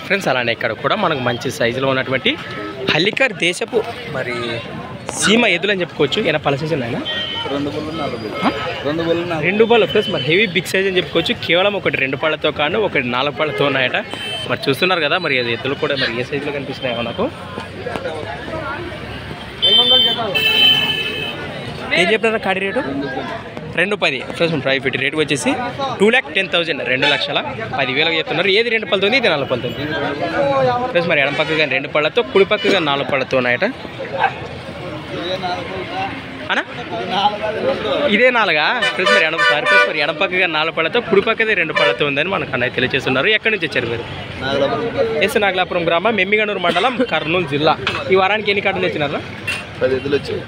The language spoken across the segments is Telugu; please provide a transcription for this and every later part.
ఫ్రెండ్స్ అలానే ఇక్కడ కూడా మనకు మంచి సైజులో ఉన్నటువంటి హల్లికర్ దేశపు మరి సీమ ఎద్దులు అని చెప్పుకోవచ్చు. ఏమైనా పల సైజు ఉన్నాయన 2 బళ్ళు ఫ్రెండ్స్ మరి హెవీ బిగ్ సైజ్ అని చెప్పుకోవచ్చు. కేవలం ఒకటి 2 పళ్ళతో కాను ఒకటి 4 పళ్ళతో ఉన్నాయట. మరి చూస్తున్నారు కదా మరి అది ఎద్దులు కూడా మరి ఏ సైజులో కనిపిస్తున్నాయో నాకు. ఏం చెప్తారా కాడి రేటు? 210 ఫ్రెండ్స్ ప్రైవేట్ రేట్ వచ్చేసి 2,10,000 2,10,000 చెప్తున్నారు. ఏది 2 పళ్ళతో ఇది 4 పళ్ళతో ఫ్రెండ్స్ మరి ఎడం పక్కగా 2 పళ్ళతో కుడి పక్కగా 4 పళ్ళతో ఉన్నాయట అనా. ఇదే 4గా ఫ్రెండ్స్ మరి మరి ఎడం పక్కగా 4 పళ్ళతో కుడి పక్కదే 2 పళ్ళతో ఉందని మనకు అన్నయ్య తెలియజేస్తున్నారు. ఎక్కడి నుంచి వచ్చారు మీరు? ఎస్ నాగలాపురం గ్రామం మెమ్మిగనూరు మండలం కర్నూలు జిల్లా. ఈ వారానికి ఎన్ని కాటలు తెచ్చినారా? 10 ఎద్దులు వచ్చాయి.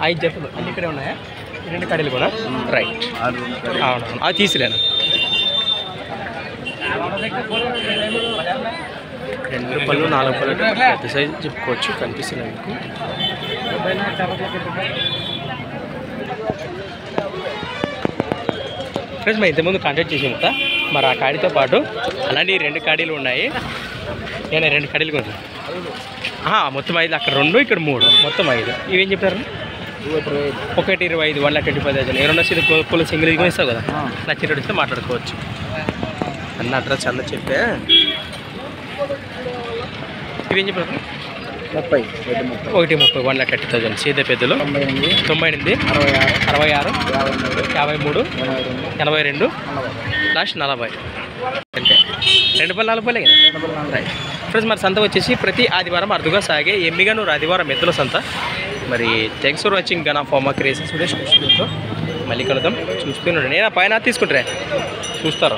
5 జతలు అన్ని ఇక్కడే ఉన్నాయా? 2 కడీలు కూడా రైట్. అవును అది తీసిలేను. 2 పళ్ళు 4 పళ్ళు పెద్ద సైజు చెప్పుకోవచ్చు. కనిపిస్తున్నాయి మీకు. ఫ్రెండ్స్ మరి ఇంతకుముందు కాంటాక్ట్ చేసాము మరి ఆ కాడితో పాటు అలాంటి 2 కాడీలు ఉన్నాయి. నేను 2 కాడీలు కొన్నాను. మొత్తం 5 అక్కడ 2 ఇక్కడ 3 మొత్తం 5. ఇవేం చెప్పారు? 1,25 1,25,000. ఎవరన్నా సీద పూల సింగిల్ ఇది ఇస్తావు కదా నచ్చినట్టు ఇస్తే మాట్లాడుకోవచ్చు. అన్న అడ్రస్ అన్న చెప్పే. ఇవేం చెప్పారు? 1,30 1,30,000 సీద పెద్దలు 98 66 53 82 లాస్ట్ 40 అంటే 2 పళ్ళు 4 పళ్ళే కదా. ఫ్రెండ్స్ మరి సంత వచ్చేసి ప్రతి ఆదివారం అరుదుగా సాగే ఎమ్మిగనూరు ఆదివారం ఎద్దుల సంత. మరి thanks for watching Gana pharma creations Suresh కృష్ణతో మళ్ళీ కలుద్దాం. చూస్తున్నాడు నేను పైన తీసుకుంటారా చూస్తారు.